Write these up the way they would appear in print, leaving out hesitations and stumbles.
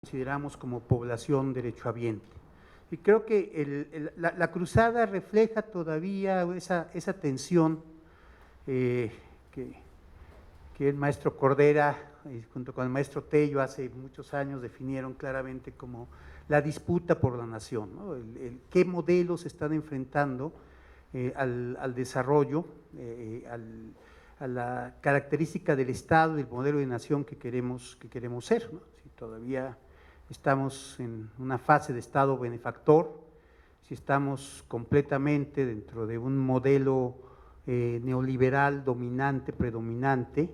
consideramos como población derechohabiente. Y creo que la cruzada refleja todavía esa tensión que el maestro Cordera, junto con el maestro Tello, hace muchos años definieron claramente como la disputa por la nación, ¿no? Qué modelos están enfrentando al desarrollo, a la característica del Estado, del modelo de nación que queremos ser, ¿no? Si todavía estamos en una fase de Estado benefactor, si estamos completamente dentro de un modelo neoliberal dominante, predominante,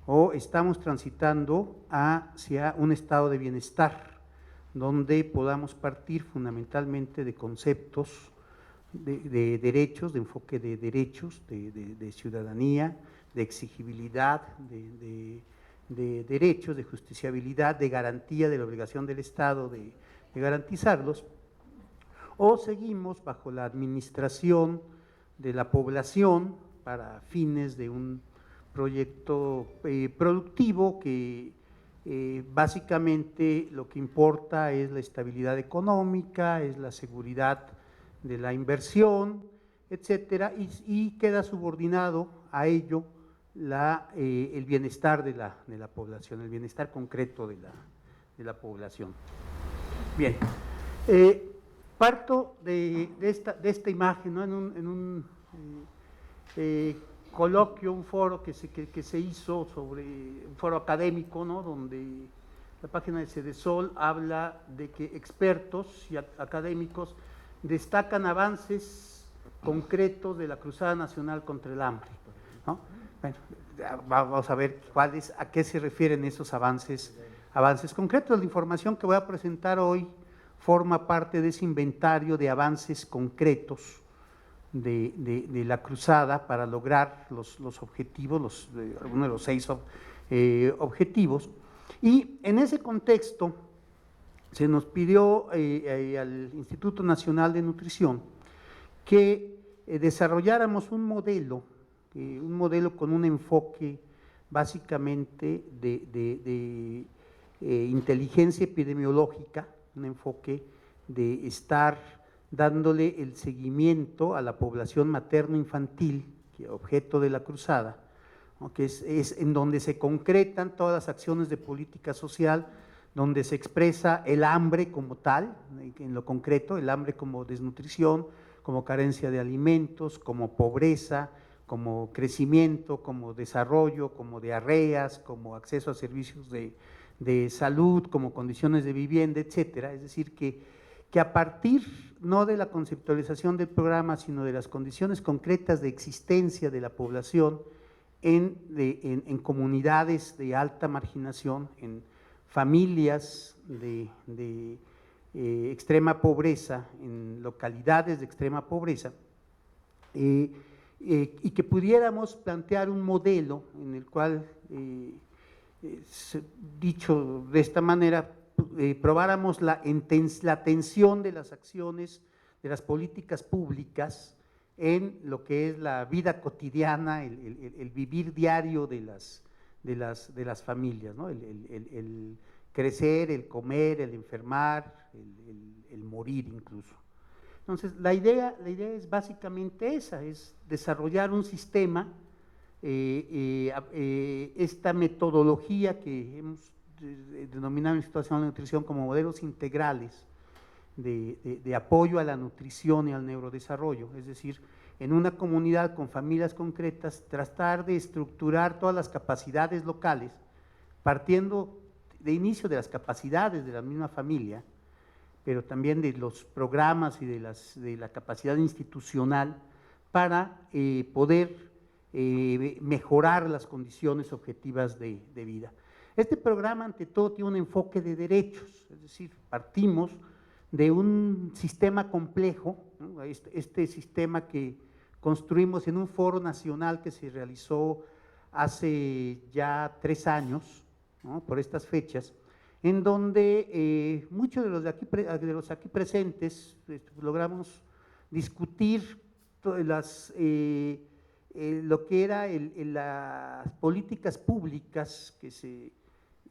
o estamos transitando hacia un estado de bienestar, donde podamos partir fundamentalmente de conceptos de derechos, de enfoque de derechos, de ciudadanía, de exigibilidad, de derechos, de justiciabilidad, de garantía de la obligación del Estado de garantizarlos, o seguimos bajo la administración de la población para fines de un proyecto productivo que básicamente lo que importa es la estabilidad económica, es la seguridad de la inversión, etcétera, y queda subordinado a ello el bienestar de la población, el bienestar concreto de la población. Bien, parto de esta imagen, ¿no? En un coloquio, un foro que se hizo sobre un foro académico, ¿no? Donde la página de Cedesol habla de que expertos y académicos destacan avances concretos de la Cruzada Nacional contra el Hambre, ¿no? Bueno, vamos a ver a qué se refieren esos avances concretos. La información que voy a presentar hoy forma parte de ese inventario de avances concretos de la cruzada para lograr los objetivos, uno de los 6 objetivos. Y en ese contexto se nos pidió al Instituto Nacional de Nutrición que desarrolláramos un modelo con un enfoque básicamente de inteligencia epidemiológica, un enfoque de estar dándole el seguimiento a la población materno-infantil, que objeto de la cruzada, ¿no? Que es en donde se concretan todas las acciones de política social, donde se expresa el hambre como tal, en lo concreto, el hambre como desnutrición, como carencia de alimentos, como pobreza, como crecimiento, como desarrollo, como diarreas, como acceso a servicios de salud, como condiciones de vivienda, etcétera. Es decir, que a partir no de la conceptualización del programa, sino de las condiciones concretas de existencia de la población en comunidades de alta marginación, en familias de extrema pobreza, en localidades de extrema pobreza, y que pudiéramos plantear un modelo en el cual, dicho de esta manera, probáramos la tensión de las acciones, de las políticas públicas en lo que es la vida cotidiana, el vivir diario de las familias, ¿no? El crecer, el comer, el enfermar, el morir incluso. Entonces, la idea es básicamente esa, es desarrollar un sistema, esta metodología que hemos denominado en el Instituto Nacional de Nutrición como modelos integrales de apoyo a la nutrición y al neurodesarrollo, es decir, en una comunidad con familias concretas, tratar de estructurar todas las capacidades locales, partiendo de inicio de las capacidades de la misma familia, pero también de los programas y de la capacidad institucional para poder mejorar las condiciones objetivas de vida. Este programa, ante todo, tiene un enfoque de derechos, es decir, partimos de un sistema complejo, ¿no? Este sistema que construimos en un foro nacional que se realizó hace ya 3 años, ¿no? Por estas fechas, en donde muchos de los aquí presentes logramos discutir lo que eran las políticas públicas que se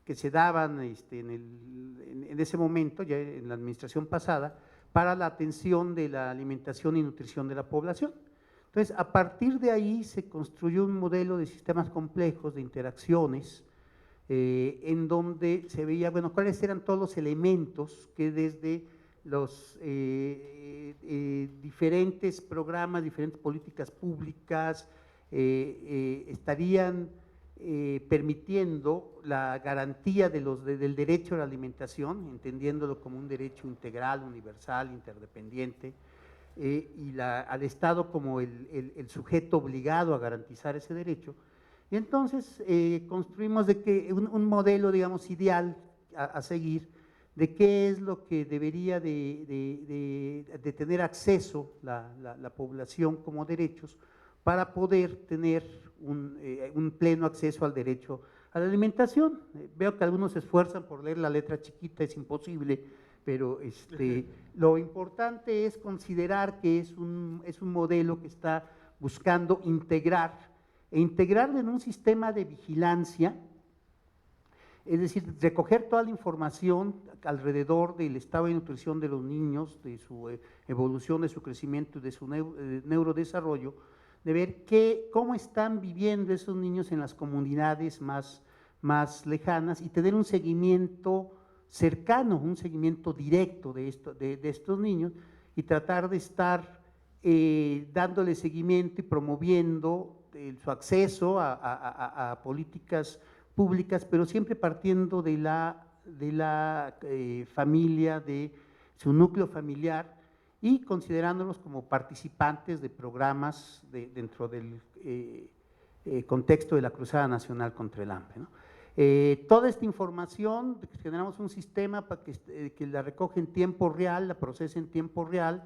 que se daban en ese momento, ya en la administración pasada, para la atención de la alimentación y nutrición de la población. Entonces, a partir de ahí se construyó un modelo de sistemas complejos, de interacciones, en donde se veía, bueno, cuáles eran todos los elementos que desde los diferentes programas, diferentes políticas públicas estarían permitiendo la garantía del derecho a la alimentación, entendiéndolo como un derecho integral, universal, interdependiente, y al Estado como el sujeto obligado a garantizar ese derecho. Y entonces construimos un modelo, digamos, ideal a seguir, de qué es lo que debería de tener acceso la población como derechos para poder tener un pleno acceso al derecho a la alimentación. Veo que algunos se esfuerzan por leer la letra chiquita, es imposible, pero lo importante es considerar que es un modelo que está buscando integrarlo en un sistema de vigilancia, es decir, recoger toda la información alrededor del estado de nutrición de los niños, de su evolución, de su crecimiento y de su neurodesarrollo, de ver cómo están viviendo esos niños en las comunidades más lejanas y tener un seguimiento cercano, un seguimiento directo de estos niños y tratar de estar dándole seguimiento y promoviendo su acceso a políticas públicas, pero siempre partiendo de la familia, de su núcleo familiar, y considerándolos como participantes de programas dentro del contexto de la Cruzada Nacional contra el Hambre, ¿no? Toda esta información, generamos un sistema para que la recoge en tiempo real, la procesa en tiempo real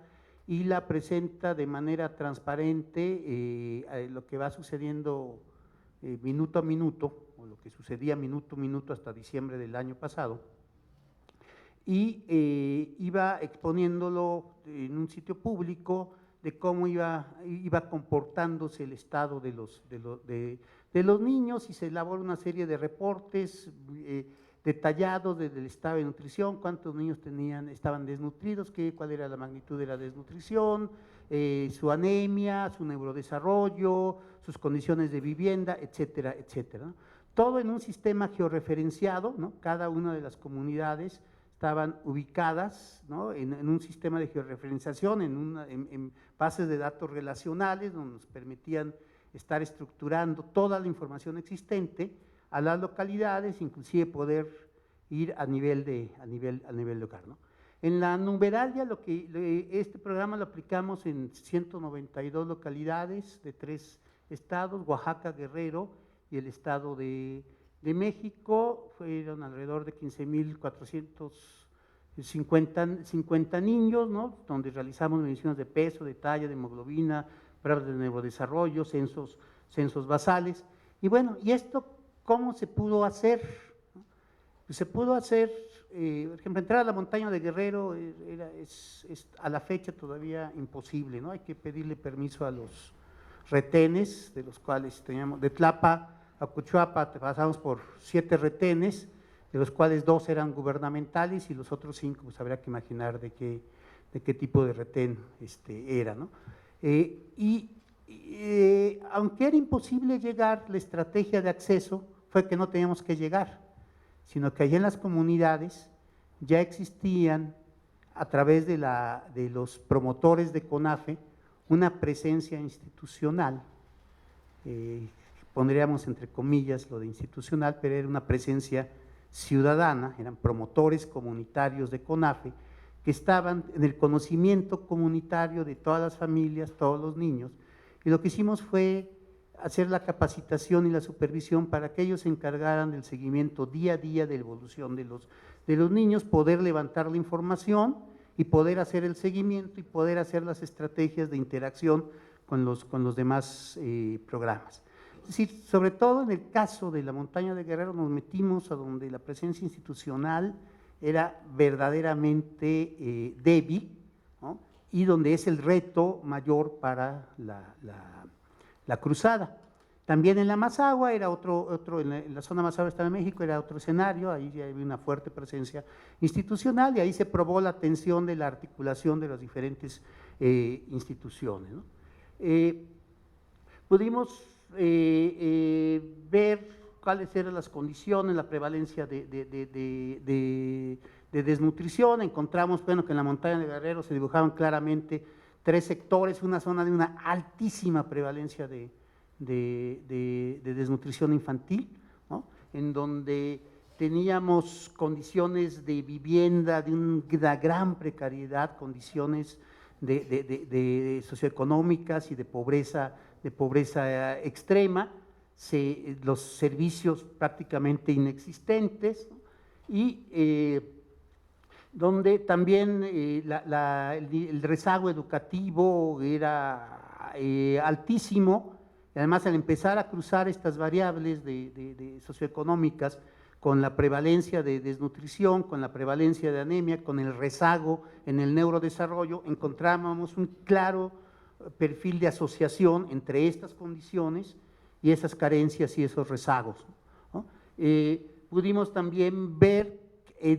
y la presenta de manera transparente lo que va sucediendo minuto a minuto, o lo que sucedía minuto a minuto hasta diciembre del año pasado, y iba exponiéndolo en un sitio público de cómo iba comportándose el estado de los niños, y se elaboró una serie de reportes detallados del estado de nutrición, cuántos niños estaban desnutridos, cuál era la magnitud de la desnutrición, su anemia, su neurodesarrollo, sus condiciones de vivienda, etcétera, etcétera, ¿no? Todo en un sistema georreferenciado, ¿no? Cada una de las comunidades estaban ubicadas, ¿no? en un sistema de georreferenciación, en bases de datos relacionales, donde nos permitían estar estructurando toda la información existente a las localidades, inclusive poder ir a nivel local, ¿no? En la Numeralia, este programa lo aplicamos en 192 localidades de 3 estados, Oaxaca, Guerrero y el Estado de México. Fueron alrededor de 15,450 niños, ¿no? Donde realizamos mediciones de peso, de talla, de hemoglobina, pruebas de neurodesarrollo, censos basales. Y bueno, ¿y esto cómo se pudo hacer? Pues se pudo hacer, por ejemplo, entrar a la montaña de Guerrero es a la fecha todavía imposible, ¿no? Hay que pedirle permiso a los retenes, de los cuales teníamos, de Tlapa a Cuchuapa pasamos por 7 retenes, de los cuales 2 eran gubernamentales y los otros 5, pues habría que imaginar de qué tipo de retén era, ¿no? Aunque era imposible llegar, la estrategia de acceso fue que no teníamos que llegar, sino que allá en las comunidades ya existían, a través de los promotores de CONAFE, una presencia institucional, pondríamos entre comillas lo de institucional, pero era una presencia ciudadana, eran promotores comunitarios de CONAFE, que estaban en el conocimiento comunitario de todas las familias, todos los niños, y lo que hicimos fue hacer la capacitación y la supervisión para que ellos se encargaran del seguimiento día a día de la evolución de los niños, poder levantar la información y poder hacer el seguimiento y poder hacer las estrategias de interacción con los demás programas. Es decir, sobre todo en el caso de la montaña de Guerrero nos metimos a donde la presencia institucional era verdaderamente débil, ¿no? Y donde es el reto mayor para la cruzada. También en la Mazahua era en la zona Mazahua del Estado de México era otro escenario, ahí ya había una fuerte presencia institucional y ahí se probó la tensión de la articulación de las diferentes instituciones, ¿no? Pudimos ver cuáles eran las condiciones, la prevalencia de desnutrición. Encontramos, bueno, que en la montaña de Guerrero se dibujaban claramente 3 sectores, una zona de una altísima prevalencia de desnutrición infantil, ¿no? En donde teníamos condiciones de vivienda de una gran precariedad, condiciones socioeconómicas y de pobreza extrema, los servicios prácticamente inexistentes, ¿no? Y donde también el rezago educativo era altísimo, y además al empezar a cruzar estas variables socioeconómicas con la prevalencia de desnutrición, con la prevalencia de anemia, con el rezago en el neurodesarrollo, encontrábamos un claro perfil de asociación entre estas condiciones y esas carencias y esos rezagos, ¿no? Pudimos también ver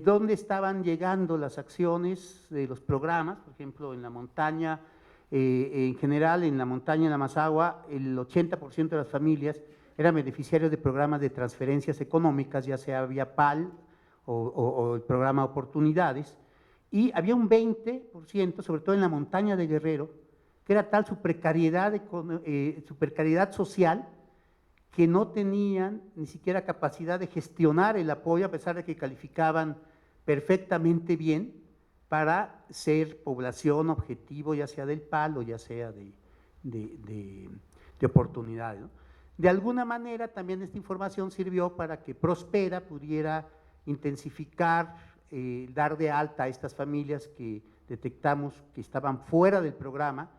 dónde estaban llegando las acciones de los programas, por ejemplo, en la montaña, en general, en la montaña, en la Mazahua, el 80% de las familias eran beneficiarios de programas de transferencias económicas, ya sea vía PAL o el programa Oportunidades, y había un 20%, sobre todo en la montaña de Guerrero, que era tal su precariedad social, que no tenían ni siquiera capacidad de gestionar el apoyo, a pesar de que calificaban perfectamente bien para ser población objetivo, ya sea del PAL o ya sea de oportunidades, ¿no? De alguna manera también esta información sirvió para que Prospera pudiera intensificar, dar de alta a estas familias que detectamos que estaban fuera del programa,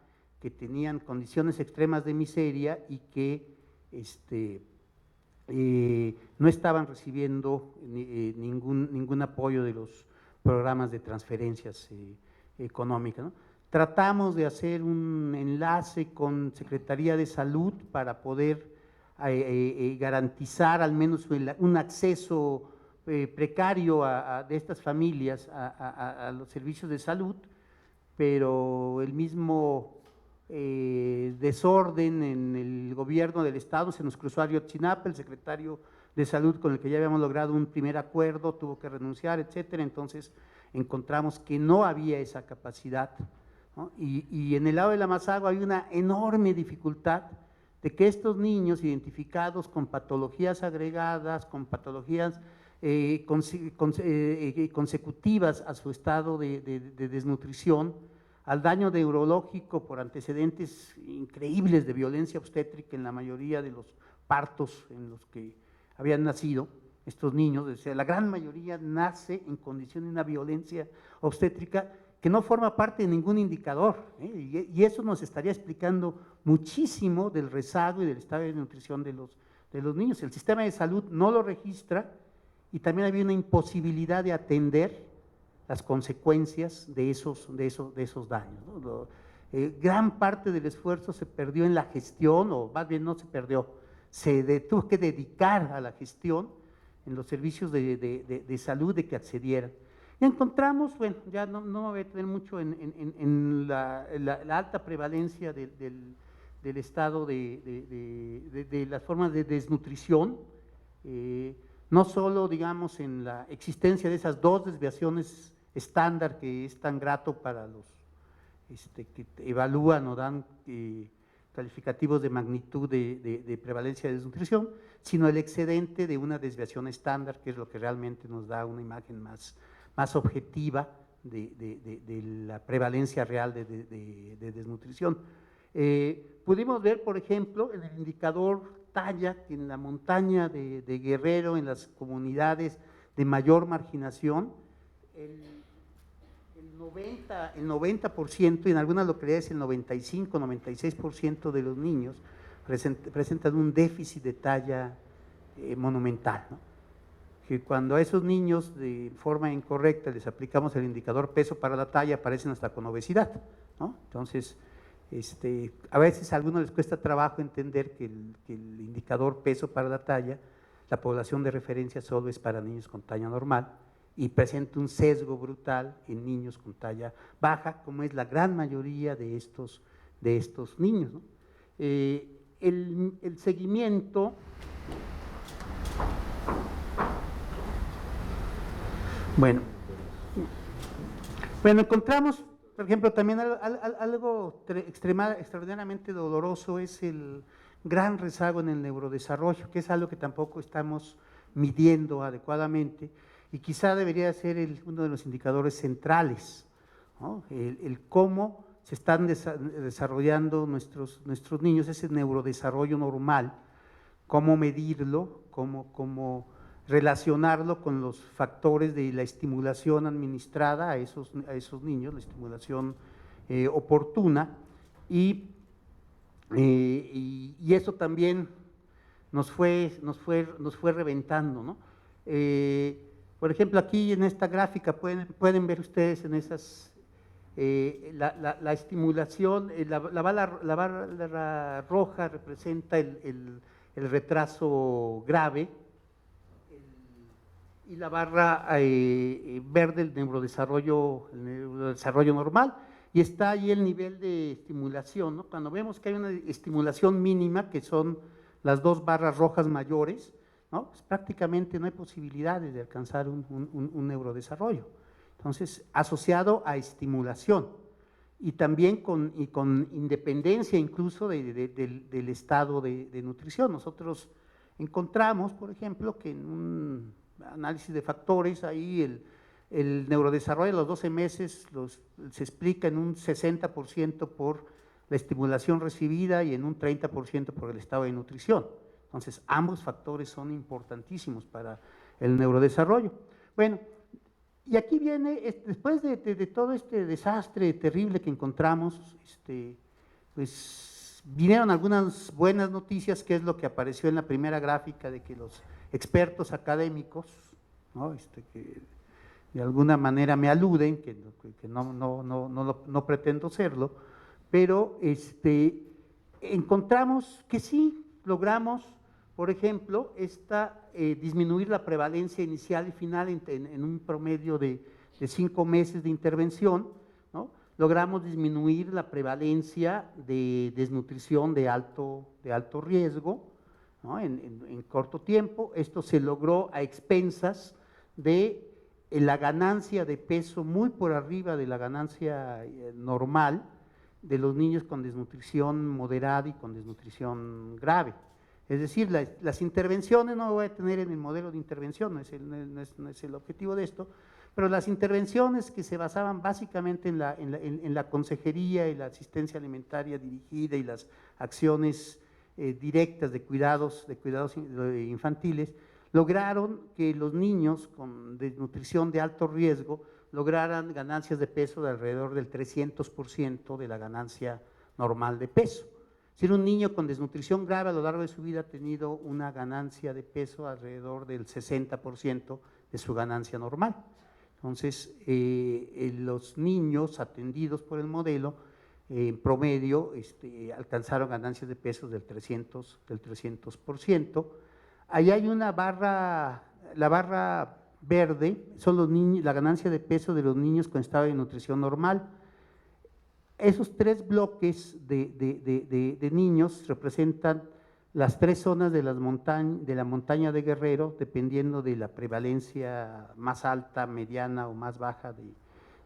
que tenían condiciones extremas de miseria y que no estaban recibiendo ningún apoyo de los programas de transferencias económicas, ¿no? Tratamos de hacer un enlace con Secretaría de Salud para poder garantizar al menos un acceso precario de estas familias a los servicios de salud, pero el mismo desorden en el gobierno del estado se nos cruzó a Ayotzinapa, el secretario de Salud con el que ya habíamos logrado un primer acuerdo tuvo que renunciar, etcétera. Entonces encontramos que no había esa capacidad, ¿no? Y en el lado de la Mazahua hay una enorme dificultad de que estos niños identificados con patologías agregadas, con patologías consecutivas a su estado de desnutrición, al daño neurológico por antecedentes increíbles de violencia obstétrica en la mayoría de los partos en los que habían nacido estos niños, o sea, la gran mayoría nace en condición de una violencia obstétrica que no forma parte de ningún indicador, y eso nos estaría explicando muchísimo del rezago y del estado de nutrición de los niños. El sistema de salud no lo registra y también había una imposibilidad de atender las consecuencias de esos daños, ¿no? Gran parte del esfuerzo se perdió en la gestión, o más bien no se perdió, se tuvo que dedicar a la gestión en los servicios de salud de que accedieran. Y encontramos, bueno, ya no me voy a detener mucho en la alta prevalencia del estado de las formas de desnutrición, no solo, digamos, en la existencia de esas 2 desviaciones estándar que es tan grato para los que evalúan o dan calificativos de magnitud de prevalencia de desnutrición, sino el excedente de una desviación estándar, que es lo que realmente nos da una imagen más objetiva de la prevalencia real de desnutrición. Pudimos ver, por ejemplo, en el indicador talla, que en la montaña de Guerrero, en las comunidades de mayor marginación, el 90%, y en algunas localidades el 95, 96% de los niños presentan un déficit de talla monumental, ¿no? Que cuando a esos niños de forma incorrecta les aplicamos el indicador peso para la talla, aparecen hasta con obesidad, ¿no? Entonces, A veces a algunos les cuesta trabajo entender que el indicador peso para la talla, la población de referencia solo es para niños con talla normal y presenta un sesgo brutal en niños con talla baja, como es la gran mayoría de estos niños, ¿no? El seguimiento, bueno, encontramos, por ejemplo, también algo extraordinariamente doloroso es el gran rezago en el neurodesarrollo, que es algo que tampoco estamos midiendo adecuadamente y quizá debería ser uno de los indicadores centrales, ¿no? El cómo se están desarrollando nuestros niños, ese neurodesarrollo normal, cómo medirlo, cómo relacionarlo con los factores de la estimulación administrada a esos niños, la estimulación oportuna, y eso también nos fue reventando, ¿no? Por ejemplo, aquí en esta gráfica pueden ver ustedes en esas, la estimulación, la barra roja representa el retraso grave, y la barra verde el neurodesarrollo normal, y está ahí el nivel de estimulación, ¿no? Cuando vemos que hay una estimulación mínima, que son las dos barras rojas mayores, ¿no? Pues prácticamente no hay posibilidades de alcanzar un neurodesarrollo. Entonces, asociado a estimulación y también con independencia incluso del estado de nutrición. Nosotros encontramos, por ejemplo, que en un análisis de factores, ahí el neurodesarrollo de los 12 meses se explica en un 60% por la estimulación recibida y en un 30% por el estado de nutrición. Entonces, ambos factores son importantísimos para el neurodesarrollo. Bueno, y aquí viene, después de todo este desastre terrible que encontramos, pues vinieron algunas buenas noticias, que es lo que apareció en la primera gráfica, de que los expertos académicos, ¿no? Que de alguna manera me aluden, que no pretendo serlo, pero encontramos que sí logramos, por ejemplo, disminuir la prevalencia inicial y final en un promedio de 5 meses de intervención, ¿no? Logramos disminuir la prevalencia de desnutrición de alto riesgo, ¿no? En corto tiempo. Esto se logró a expensas de la ganancia de peso muy por arriba de la ganancia normal de los niños con desnutrición moderada y con desnutrición grave. Es decir, las intervenciones, no lo voy a tener en el modelo de intervención, no es el objetivo de esto, pero las intervenciones que se basaban básicamente en la consejería y la asistencia alimentaria dirigida y las acciones directas de cuidados infantiles, lograron que los niños con desnutrición de alto riesgo lograran ganancias de peso de alrededor del 300% de la ganancia normal de peso. Si un niño con desnutrición grave a lo largo de su vida ha tenido una ganancia de peso alrededor del 60% de su ganancia normal. Entonces, los niños atendidos por el modelo, en promedio, alcanzaron ganancias de peso del 300%. Ahí hay una barra, la barra verde, son los niños, la ganancia de peso de los niños con estado de nutrición normal. Esos 3 bloques de niños representan las 3 zonas de la montaña de Guerrero, dependiendo de la prevalencia más alta, mediana o más baja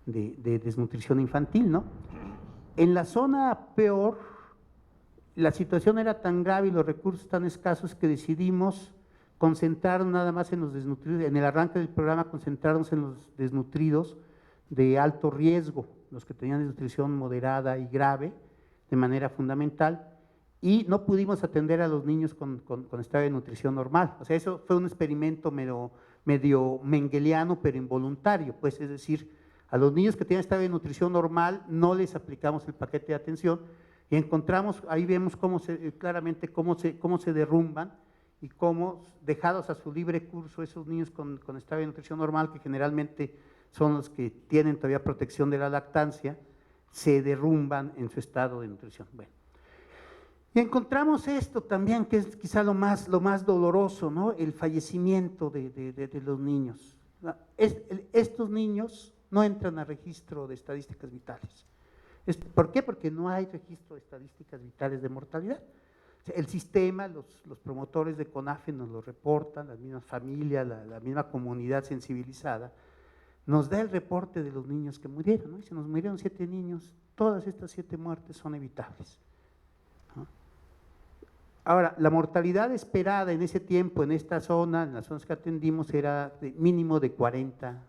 de desnutrición infantil, ¿no? En la zona peor, la situación era tan grave y los recursos tan escasos que decidimos concentrar nada más en los desnutridos. En el arranque del programa concentrarnos en los desnutridos de alto riesgo, los que tenían desnutrición moderada y grave de manera fundamental, y no pudimos atender a los niños con estado de nutrición normal. O sea, eso fue un experimento medio mengeliano, pero involuntario, pues, es decir, a los niños que tenían estado de nutrición normal no les aplicamos el paquete de atención y encontramos, ahí vemos claramente cómo se derrumban y cómo, dejados a su libre curso, esos niños con estado de nutrición normal, que generalmente son los que tienen todavía protección de la lactancia, se derrumban en su estado de nutrición. Bueno. Y encontramos esto también, que es quizá lo más doloroso, ¿no? El fallecimiento de los niños. Estos niños no entran a registro de estadísticas vitales. ¿Por qué? Porque no hay registro de estadísticas vitales de mortalidad. O sea, el sistema, los promotores de CONAFE nos lo reportan, las mismas familias, la misma comunidad sensibilizada, nos da el reporte de los niños que murieron, ¿no? Y se nos murieron 7 niños, todas estas 7 muertes son evitables, ¿no? Ahora, la mortalidad esperada en ese tiempo, en esta zona, en las zonas que atendimos, era de mínimo de 40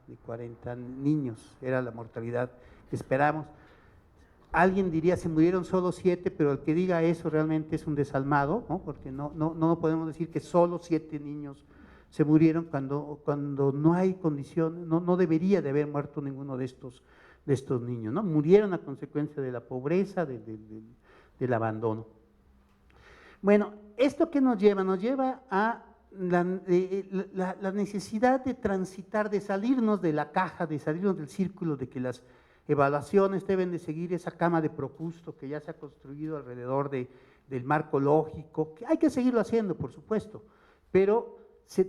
niños, era la mortalidad que esperamos. Alguien diría, se murieron solo 7, pero el que diga eso realmente es un desalmado, ¿no? Porque no podemos decir que solo 7 niños se murieron cuando no hay condiciones, no debería de haber muerto ninguno de estos niños, ¿no? Murieron a consecuencia de la pobreza, del abandono. Bueno, ¿esto qué nos lleva? Nos lleva a la necesidad de transitar, de salirnos de la caja, de salirnos del círculo, de que las evaluaciones deben de seguir esa cama de Procusto que ya se ha construido alrededor del marco lógico, que hay que seguirlo haciendo, por supuesto, pero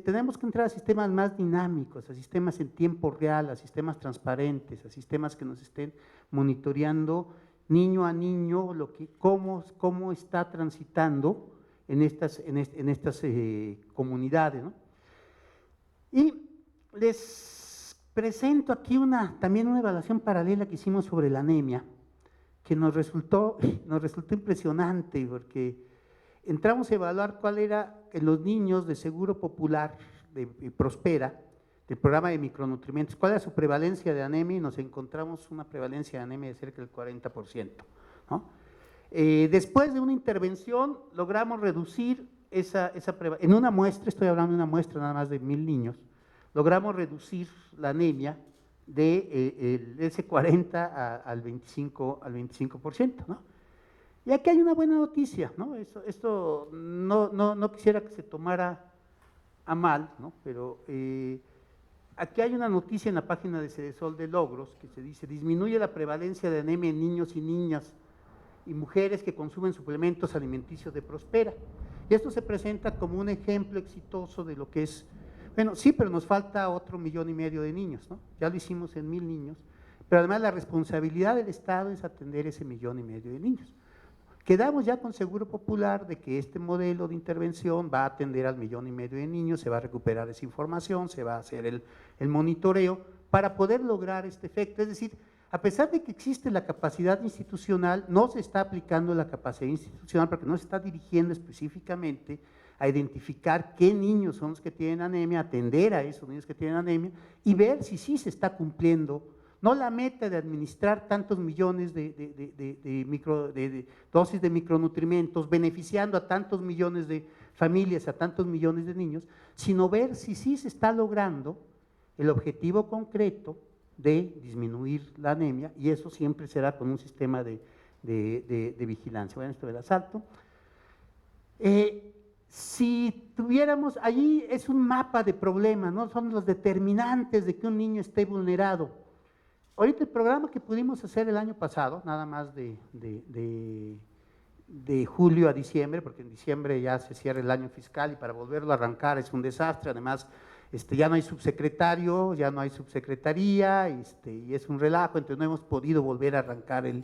tenemos que entrar a sistemas más dinámicos, a sistemas en tiempo real, a sistemas transparentes, a sistemas que nos estén monitoreando niño a niño cómo está transitando en estas comunidades, ¿no? Y les presento aquí también una evaluación paralela que hicimos sobre la anemia, que nos resultó impresionante, porque entramos a evaluar cuál era en los niños de Seguro Popular de Prospera, del programa de micronutrientes, cuál era su prevalencia de anemia, y nos encontramos una prevalencia de anemia de cerca del 40%, ¿no? Después de una intervención logramos reducir esa prevalencia, en una muestra, estoy hablando de una muestra nada más de 1000 niños, logramos reducir la anemia de ese 40 al 25%, ¿no? Y aquí hay una buena noticia, ¿no? Esto no quisiera que se tomara a mal, ¿no? Pero aquí hay una noticia en la página de Cedesol de Logros que se dice: disminuye la prevalencia de anemia en niños y niñas y mujeres que consumen suplementos alimenticios de Prospera. Y esto se presenta como un ejemplo exitoso de lo que es, bueno, sí, pero nos falta otro 1,5 millones de niños, ¿no? Ya lo hicimos en 1000 niños, pero además la responsabilidad del Estado es atender ese 1,5 millones de niños. Quedamos ya con Seguro Popular de que este modelo de intervención va a atender al 1,5 millones de niños, se va a recuperar esa información, se va a hacer el monitoreo para poder lograr este efecto. Es decir, a pesar de que existe la capacidad institucional, no se está aplicando la capacidad institucional porque no se está dirigiendo específicamente a identificar qué niños son los que tienen anemia, atender a esos niños que tienen anemia y ver si sí se está cumpliendo. No la meta de administrar tantos millones de dosis de micronutrientes, beneficiando a tantos millones de familias, a tantos millones de niños, sino ver si sí se está logrando el objetivo concreto de disminuir la anemia, y eso siempre será con un sistema de vigilancia. Bueno, esto del asalto. Si tuviéramos, allí es un mapa de problemas, ¿no? Son los determinantes de que un niño esté vulnerado. Ahorita el programa que pudimos hacer el año pasado, nada más de julio a diciembre, porque en diciembre ya se cierra el año fiscal y para volverlo a arrancar es un desastre, además ya no hay subsecretario, ya no hay subsecretaría, y es un relajo, entonces no hemos podido volver a arrancar el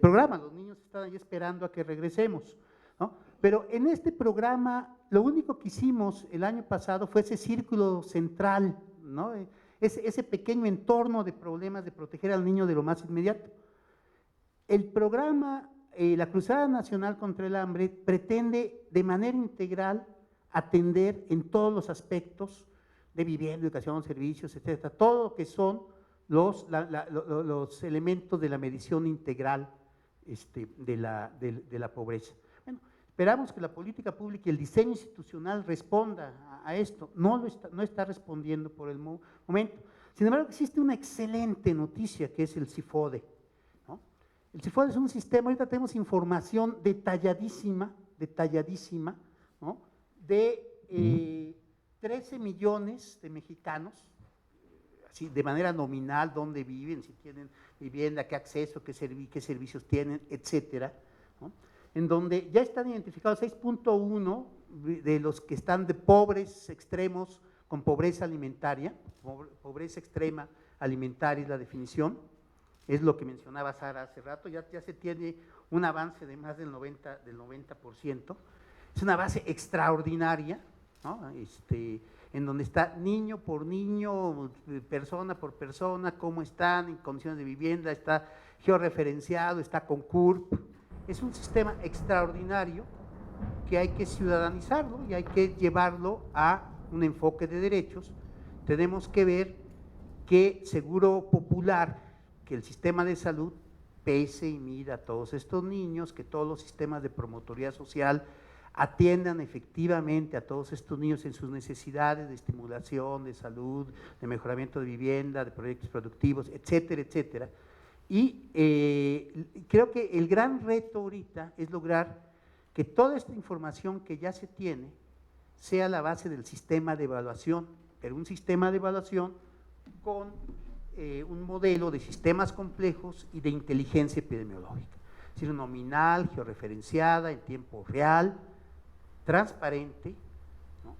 programa, los niños están ahí esperando a que regresemos, ¿no? Pero en este programa, lo único que hicimos el año pasado fue ese círculo central, ¿no? Ese pequeño entorno de problemas de proteger al niño de lo más inmediato. El programa, la Cruzada Nacional contra el Hambre, pretende de manera integral atender en todos los aspectos de vivienda, educación, servicios, etcétera, todo lo que son los elementos de la medición integral de la pobreza. Bueno, esperamos que la política pública y el diseño institucional responda a esto. No está respondiendo por el momento. Sin embargo, existe una excelente noticia que es el CIFODE, ¿no? El CIFODE es un sistema, ahorita tenemos información detalladísima, ¿no? De 13 millones de mexicanos, de manera nominal dónde viven, si tienen vivienda, qué acceso, qué servicios tienen, etcétera, ¿no? En donde ya están identificados 6.1 de los que están de pobres extremos con pobreza alimentaria, pobreza extrema alimentaria es la definición, es lo que mencionaba Sara hace rato, ya se tiene un avance de más del 90%, es una base extraordinaria, ¿no? En donde está niño por niño, persona por persona, cómo están en condiciones de vivienda, está georreferenciado, está con CURP, es un sistema extraordinario que hay que ciudadanizarlo y hay que llevarlo a un enfoque de derechos. Tenemos que ver que Seguro Popular, que el sistema de salud pese y mida a todos estos niños, que todos los sistemas de promotoría social atiendan efectivamente a todos estos niños en sus necesidades de estimulación, de salud, de mejoramiento de vivienda, de proyectos productivos, etcétera, etcétera. Y creo que el gran reto ahorita es lograr que toda esta información que ya se tiene sea la base del sistema de evaluación, pero un sistema de evaluación con un modelo de sistemas complejos y de inteligencia epidemiológica, es decir, nominal, georreferenciada, en tiempo real, transparente, ¿no?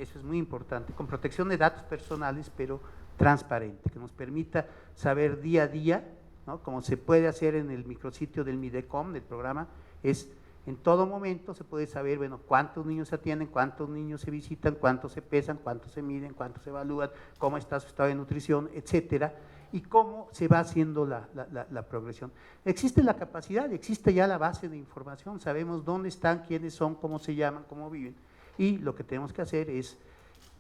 Eso es muy importante, con protección de datos personales, pero transparente, que nos permita saber día a día, ¿no? Como se puede hacer en el micrositio del Midecom, del programa, es en todo momento se puede saber, bueno, cuántos niños se atienden, cuántos niños se visitan, cuántos se pesan, cuántos se miden, cuántos se evalúan, cómo está su estado de nutrición, etcétera, y cómo se va haciendo la progresión. Existe la capacidad, existe ya la base de información, sabemos dónde están, quiénes son, cómo se llaman, cómo viven, y lo que tenemos que hacer es,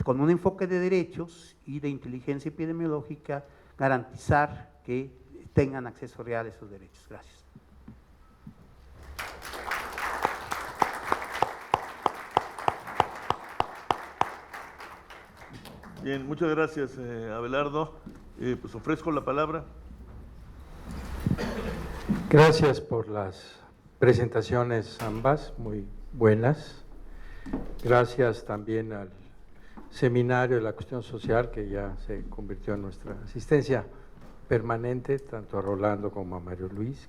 con un enfoque de derechos y de inteligencia epidemiológica, garantizar que tengan acceso real a esos derechos. Gracias. Bien, muchas gracias, Abelardo. Pues ofrezco la palabra. Gracias por las presentaciones ambas, muy buenas. Gracias también al seminario de la cuestión social, que ya se convirtió en nuestra asistencia permanente, tanto a Rolando como a Mario Luis,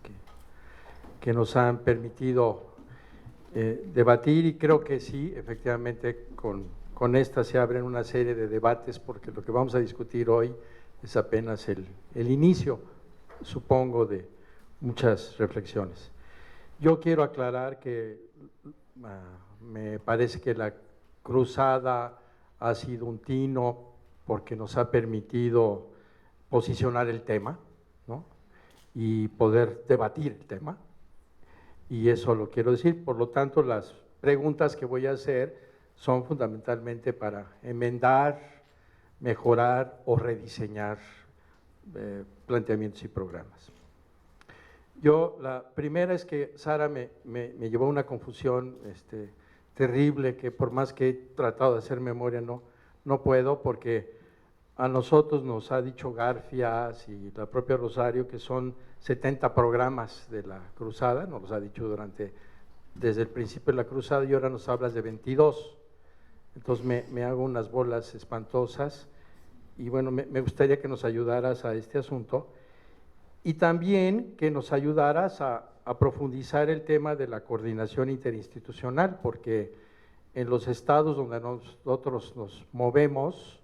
que nos han permitido debatir, y creo que sí, efectivamente, con esta se abren una serie de debates, porque lo que vamos a discutir hoy es apenas el inicio, supongo, de muchas reflexiones. Yo quiero aclarar que me parece que la cruzada ha sido un tino porque nos ha permitido posicionar el tema, ¿no? Y poder debatir el tema, y eso lo quiero decir. Por lo tanto, las preguntas que voy a hacer son fundamentalmente para enmendar, mejorar o rediseñar planteamientos y programas. La primera es que Sara me llevó a una confusión terrible, que por más que he tratado de hacer memoria no puedo, porque a nosotros nos ha dicho Garfias y la propia Rosario que son 70 programas de la cruzada, nos los ha dicho desde el principio de la cruzada, y ahora nos hablas de 22. Entonces me hago unas bolas espantosas, y bueno, me gustaría que nos ayudaras a este asunto, y también que nos ayudaras a profundizar el tema de la coordinación interinstitucional, porque en los estados donde nosotros nos movemos,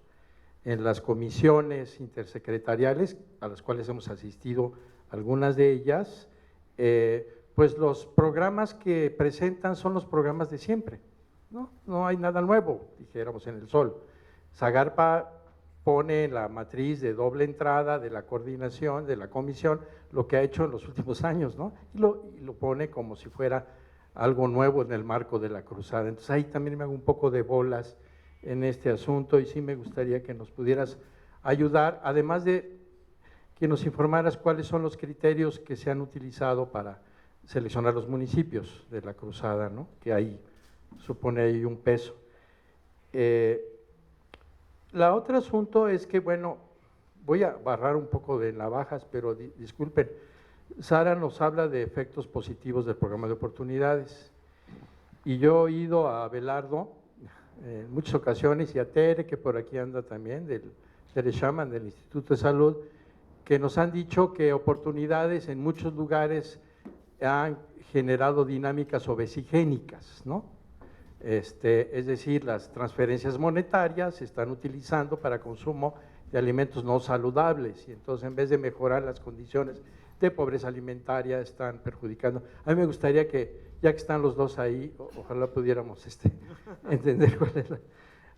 en las comisiones intersecretariales, a las cuales hemos asistido algunas de ellas, pues los programas que presentan son los programas de siempre, no hay nada nuevo, dijéramos, en el sol. Zagarpa pone en la matriz de doble entrada de la coordinación, de la comisión, lo que ha hecho en los últimos años, ¿no? Y lo pone como si fuera algo nuevo en el marco de la cruzada. Entonces ahí también me hago un poco de bolas en este asunto, y sí me gustaría que nos pudieras ayudar, además de que nos informaras cuáles son los criterios que se han utilizado para seleccionar los municipios de la cruzada, ¿no? Que ahí supone ahí un peso. La otro asunto es que, bueno, voy a barrar un poco de navajas, pero disculpen, Sara nos habla de efectos positivos del programa de oportunidades, y yo he oído a Abelardo en muchas ocasiones, y a Tere, que por aquí anda también, del Tere Shaman del Instituto de Salud, que nos han dicho que oportunidades en muchos lugares han generado dinámicas obesigénicas, ¿no? Es decir, las transferencias monetarias se están utilizando para consumo de alimentos no saludables y entonces en vez de mejorar las condiciones de pobreza alimentaria están perjudicando. A mí me gustaría que, ya que están los dos ahí, ojalá pudiéramos entender cuál es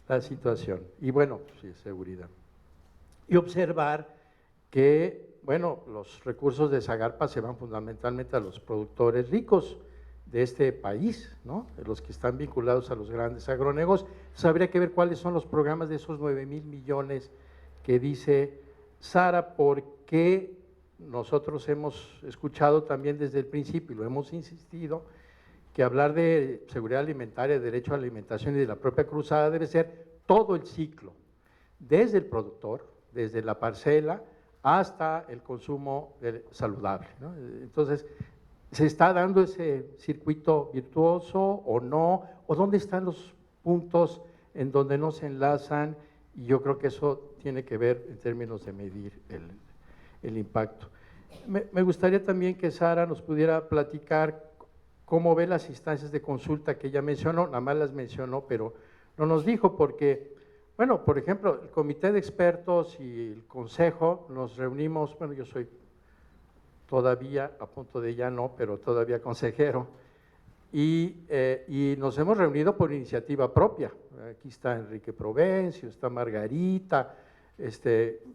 la situación. Y bueno, sí, seguridad. Y observar que, bueno, los recursos de Zagarpa se van fundamentalmente a los productores ricos de este país, ¿no? De los que están vinculados a los grandes agronegocios. Entonces, habría que ver cuáles son los programas de esos 9,000 millones que dice Sara, porque nosotros hemos escuchado también desde el principio, y lo hemos insistido, que hablar de seguridad alimentaria, de derecho a la alimentación y de la propia cruzada debe ser todo el ciclo, desde el productor, desde la parcela, hasta el consumo saludable, ¿no? Entonces, ¿se está dando ese circuito virtuoso o no? ¿O dónde están los puntos en donde no se enlazan? Y yo creo que eso tiene que ver en términos de medir el impacto. Me gustaría también que Sara nos pudiera platicar cómo ve las instancias de consulta que ella mencionó, nada más las mencionó, pero no nos dijo porque… Bueno, por ejemplo, el comité de expertos y el consejo nos reunimos, bueno, yo soy todavía, a punto de ya no, pero todavía consejero, y nos hemos reunido por iniciativa propia. Aquí está Enrique Provencio, está Margarita,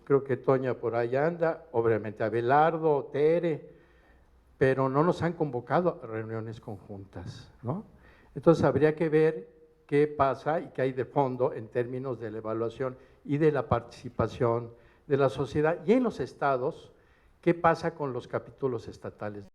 creo que Toña por ahí anda, obviamente Abelardo, Tere, pero no nos han convocado a reuniones conjuntas, ¿no? Entonces habría que ver qué pasa y qué hay de fondo en términos de la evaluación y de la participación de la sociedad y en los estados, qué pasa con los capítulos estatales.